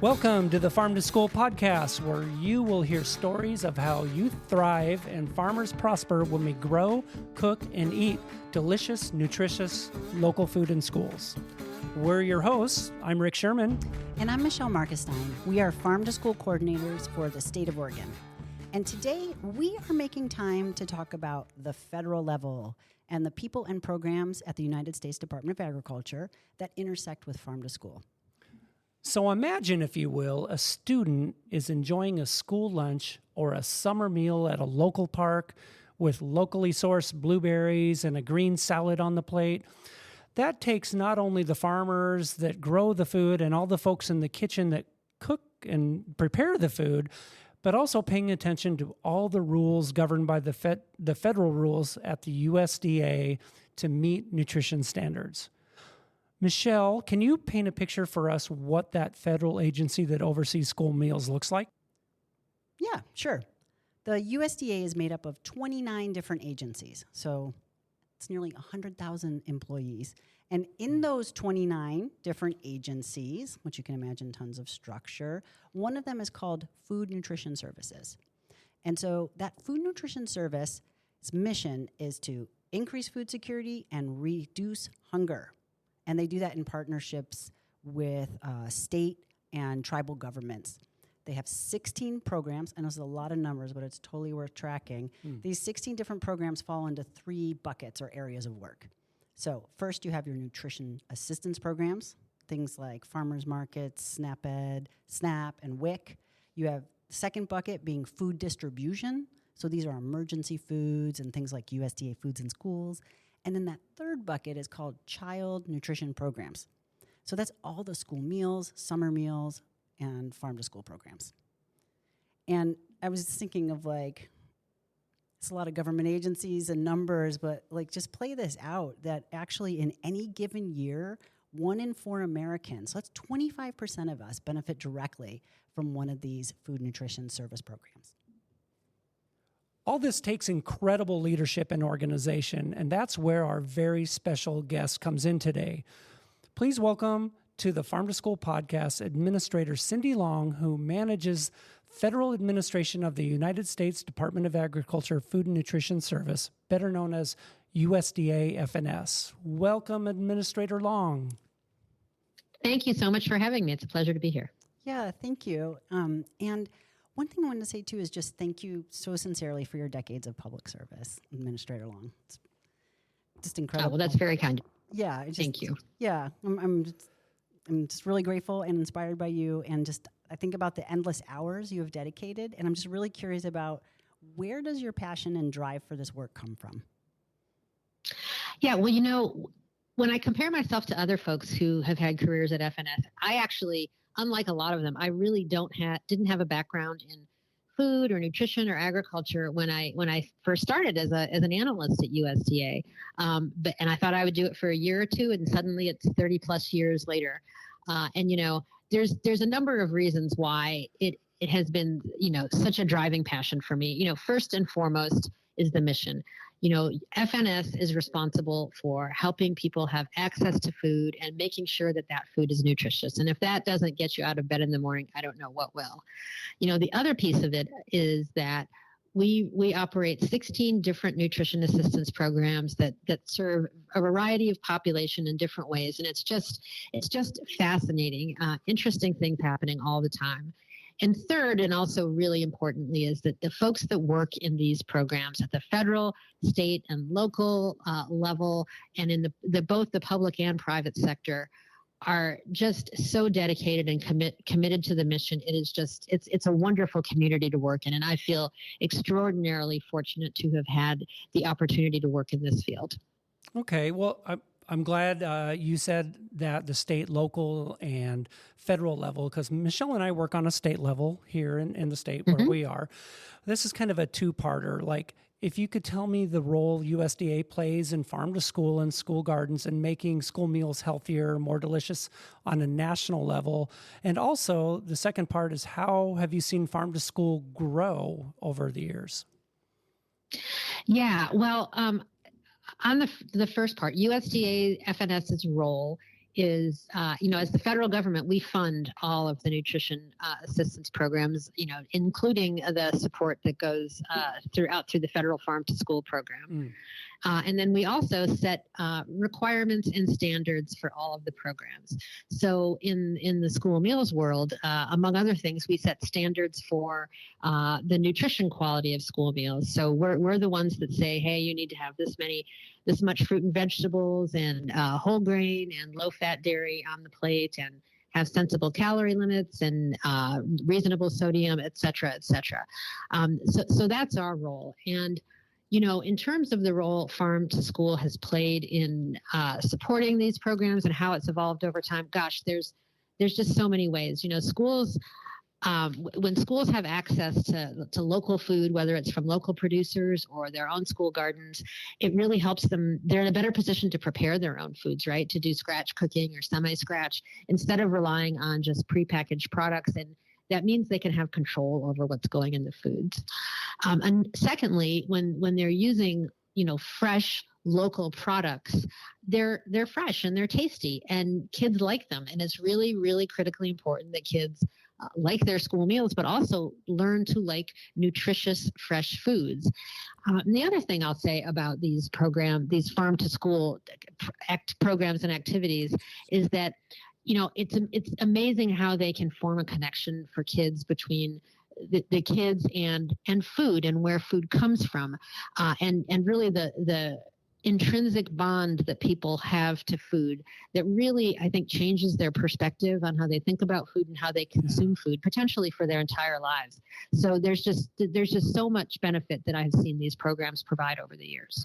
Welcome to the Farm to School podcast, where you will hear stories of how youth thrive and farmers prosper when we grow, cook, and eat delicious, nutritious, local food in schools. We're your hosts. I'm Rick Sherman. And I'm Michelle Markestein. We are Farm to School coordinators for the state of Oregon. And today we are making time to talk about the federal level and the people and programs at the United States Department of Agriculture that intersect with Farm to School. So imagine, if you will, a student is enjoying a school lunch or a summer meal at a local park with locally sourced blueberries and a green salad on the plate. That takes not only the farmers that grow the food and all the folks in the kitchen that cook and prepare the food, but also paying attention to all the rules governed by the federal rules at the USDA to meet nutrition standards. Michelle, can you paint a picture for us what that federal agency that oversees school meals looks like? Yeah, sure. The USDA is made up of 29 different agencies, so it's nearly 100,000 employees. And in those 29 different agencies, which you can imagine tons of structure, one of them is called Food Nutrition Services. And so that Food Nutrition Service's mission is to increase food security and reduce hunger. And they do that in partnerships with state and tribal governments. They have 16 programs, and it's a lot of numbers, but it's totally worth tracking. These 16 different programs fall into three buckets or areas of work. So first, you have your nutrition assistance programs, things like farmers markets, SNAP-Ed, SNAP, and WIC. You have the second bucket being food distribution. So these are emergency foods and things like USDA Foods in Schools. And then that third bucket is called Child Nutrition Programs. So that's all the school meals, summer meals, and farm to school programs. And I was thinking of it's a lot of government agencies and numbers, but just play this out that actually in any given year, 1 in 4 Americans, so that's 25% of us, benefit directly from one of these food nutrition service programs. All this takes incredible leadership and organization, and that's where our very special guest comes in today. Please welcome to the Farm to School podcast Administrator Cindy Long, who manages Federal Administration of the United States Department of Agriculture Food and Nutrition Service, better known as USDA FNS. Welcome, Administrator Long. Thank you so much for having me. It's a pleasure to be here. Yeah, thank you. And one thing I wanted to say, too, is just thank you so sincerely for your decades of public service, Administrator Long. It's just incredible. Oh, well, that's very kind. Yeah. Thank you. Yeah. I'm just really grateful and inspired by you. And I think about the endless hours you have dedicated. And I'm just really curious about, where does your passion and drive for this work come from? Yeah, well, when I compare myself to other folks who have had careers at FNS, I actually, unlike a lot of them, I really didn't have a background in food or nutrition or agriculture when I first started as an analyst at USDA. And I thought I would do it for a year or two, and suddenly it's 30 plus years later. There's a number of reasons why it has been, such a driving passion for me. First and foremost is the mission. FNS is responsible for helping people have access to food and making sure that food is nutritious. And if that doesn't get you out of bed in the morning, I don't know what will. The other piece of it is that we operate 16 different nutrition assistance programs that serve a variety of population in different ways. And it's just fascinating, interesting things happening all the time. And third, and also really importantly, is that the folks that work in these programs at the federal, state, and local level, and in both the public and private sector, are just so dedicated and committed to the mission. It is just, it's a wonderful community to work in. And I feel extraordinarily fortunate to have had the opportunity to work in this field. Okay, well, I'm glad you said that the state, local, and federal level, because Michelle and I work on a state level here in the state where we are. This is kind of a two-parter. If you could tell me the role USDA plays in farm to school and school gardens and making school meals healthier, more delicious on a national level. And also, the second part is, how have you seen farm to school grow over the years? Yeah, well, on the first part, USDA FNS's role is, as the federal government, we fund all of the nutrition assistance programs, including the support that goes through the federal farm to school program. And then we also set requirements and standards for all of the programs. So in the school meals world, among other things, we set standards for the nutrition quality of school meals. So we're the ones that say, hey, you need to have this much fruit and vegetables and whole grain and low-fat dairy on the plate, and have sensible calorie limits and reasonable sodium, et cetera, et cetera. So that's our role. And in terms of the role Farm to School has played in supporting these programs and how it's evolved over time, gosh, there's just so many ways. Schools, when schools have access to local food, whether it's from local producers or their own school gardens, it really helps them. They're in a better position to prepare their own foods, right? To do scratch cooking or semi-scratch instead of relying on just prepackaged products. And that means they can have control over what's going in the foods. And secondly, when they're using, fresh local products, they're fresh and they're tasty and kids like them. And it's really, really critically important that kids like their school meals, but also learn to like nutritious, fresh foods. And the other thing I'll say about these farm to school programs and activities is that it's amazing how they can form a connection for kids between the kids and food and where food comes from, and really the intrinsic bond that people have to food that really, I think, changes their perspective on how they think about food and how they consume food, potentially for their entire lives. So there's just so much benefit that I've seen these programs provide over the years.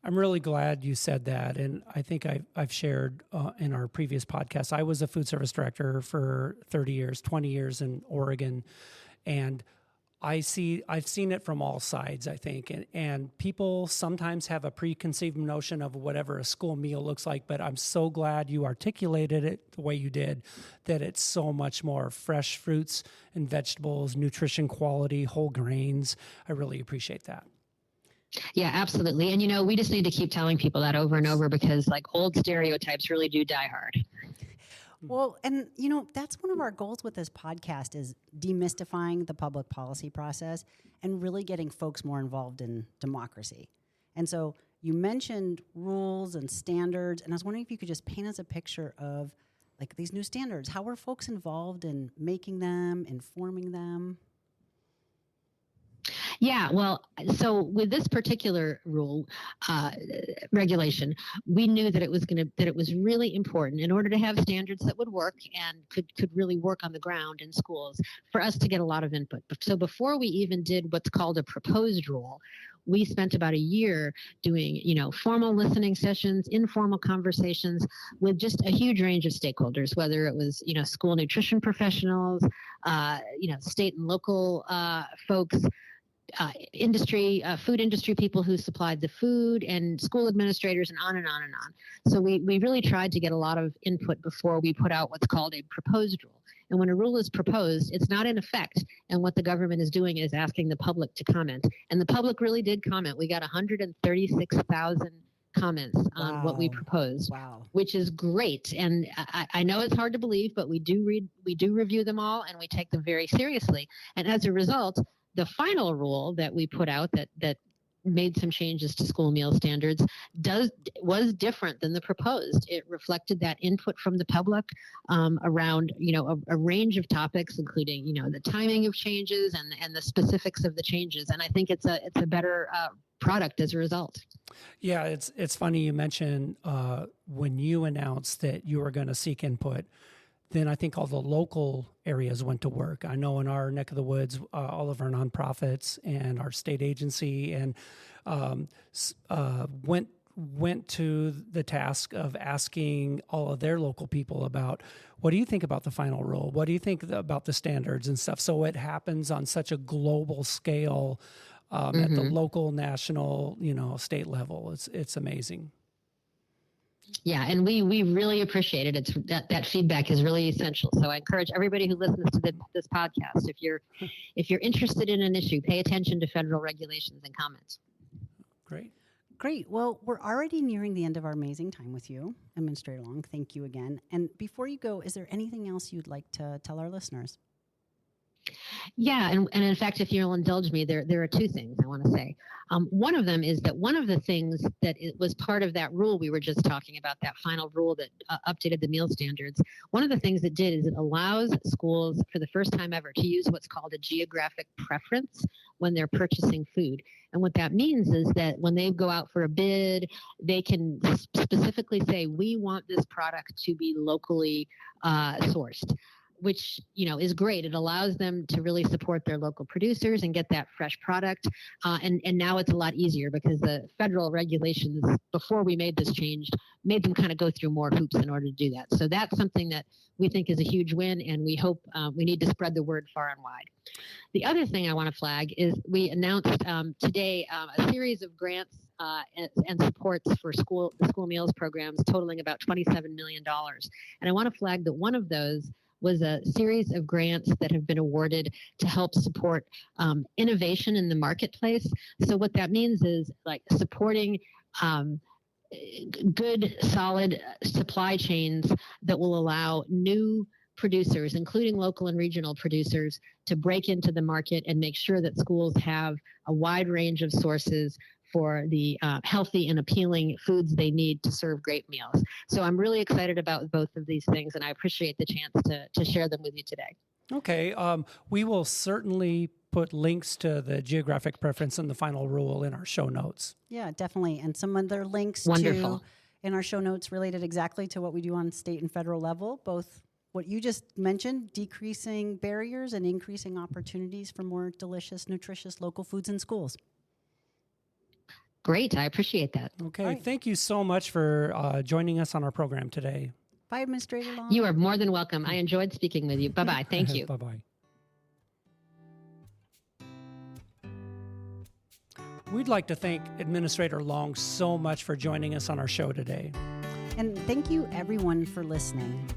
I'm really glad you said that. And I think I've shared in our previous podcast, I was a food service director for 30 years, 20 years in Oregon. And I've seen it from all sides, I think. And people sometimes have a preconceived notion of whatever a school meal looks like, but I'm so glad you articulated it the way you did, that it's so much more fresh fruits and vegetables, nutrition quality, whole grains. I really appreciate that. Yeah, absolutely. And, we just need to keep telling people that over and over, because old stereotypes really do die hard. Well, and, that's one of our goals with this podcast, is demystifying the public policy process and really getting folks more involved in democracy. And so you mentioned rules and standards, and I was wondering if you could just paint us a picture of these new standards. How are folks involved in making them, informing them? Yeah, well, so with this particular rule, regulation, we knew that it was really important, in order to have standards that would work and could really work on the ground in schools, for us to get a lot of input. So before we even did what's called a proposed rule, we spent about a year doing, formal listening sessions, informal conversations with just a huge range of stakeholders, whether it was, school nutrition professionals, state and local folks, industry, food industry people who supplied the food, and school administrators, and on and on and on. So we really tried to get a lot of input before we put out what's called a proposed rule. And when a rule is proposed, it's not in effect. And what the government is doing is asking the public to comment. And the public really did comment. We got 136,000 comments on what we proposed, which is great. And I know it's hard to believe, but we do review them all, and we take them very seriously. And as a result, the final rule that we put out that made some changes to school meal standards was different than the proposed. It reflected that input from the public around a range of topics, including the timing of changes and the specifics of the changes. And I think it's a better product as a result. Yeah, it's funny you mentioned when you announced that you were going to seek input, then I think all the local areas went to work. I know in our neck of the woods, all of our nonprofits and our state agency and went to the task of asking all of their local people about, what do you think about the final rule? What do you think about the standards and stuff? So it happens on such a global scale at the local, national, state level. It's amazing. Yeah, and we really appreciate it. It's that feedback is really essential. So I encourage everybody who listens to this podcast, if you're interested in an issue, pay attention to federal regulations and comments. Great. Great. Well, we're already nearing the end of our amazing time with you, Administrator Long. Thank you again. And before you go, is there anything else you'd like to tell our listeners? Yeah, and in fact, if you'll indulge me, there are two things I want to say. One of them is that one of the things that it was part of that rule we were just talking about, that final rule that updated the meal standards, one of the things it did is it allows schools for the first time ever to use what's called a geographic preference when they're purchasing food. And what that means is that when they go out for a bid, they can specifically say, we want this product to be locally sourced, which, is great. It allows them to really support their local producers and get that fresh product. And now it's a lot easier because the federal regulations, before we made this change, made them kind of go through more hoops in order to do that. So that's something that we think is a huge win, and we hope we need to spread the word far and wide. The other thing I want to flag is we announced today a series of grants and supports for the school meals programs totaling about $27 million. And I want to flag that one of those was a series of grants that have been awarded to help support innovation in the marketplace. So what that means is like supporting good, solid supply chains that will allow new producers, including local and regional producers, to break into the market and make sure that schools have a wide range of sources for the healthy and appealing foods they need to serve great meals. So I'm really excited about both of these things, and I appreciate the chance to share them with you today. Okay. We will certainly put links to the geographic preference and the final rule in our show notes. Yeah, definitely. And some other links Wonderful. in our show notes related exactly to what we do on state and federal level, both what you just mentioned, decreasing barriers and increasing opportunities for more delicious, nutritious local foods in schools. Great. I appreciate that. Okay. All right. Thank you so much for joining us on our program today. Bye, Administrator Long. You are more than welcome. I enjoyed speaking with you. Bye-bye. Thank you. Bye-bye. We'd like to thank Administrator Long so much for joining us on our show today. And thank you, everyone, for listening.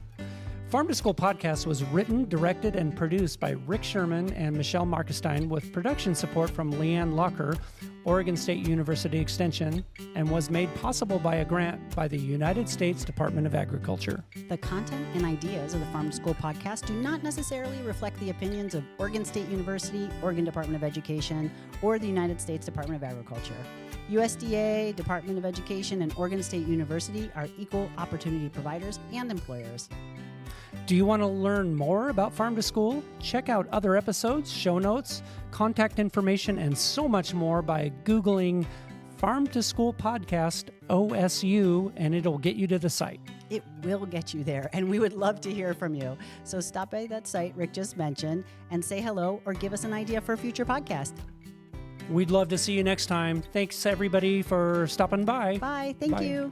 Farm to School Podcast was written, directed, and produced by Rick Sherman and Michelle Markestein with production support from Leanne Locker, Oregon State University Extension, and was made possible by a grant by the United States Department of Agriculture. The content and ideas of the Farm to School Podcast do not necessarily reflect the opinions of Oregon State University, Oregon Department of Education, or the United States Department of Agriculture. USDA, Department of Education, and Oregon State University are equal opportunity providers and employers. Do you want to learn more about Farm to School? Check out other episodes, show notes, contact information, and so much more by Googling Farm to School Podcast OSU, and it'll get you to the site. It will get you there, and we would love to hear from you. So stop by that site Rick just mentioned and say hello or give us an idea for a future podcast. We'd love to see you next time. Thanks, everybody, for stopping by. Bye. Thank Bye. you.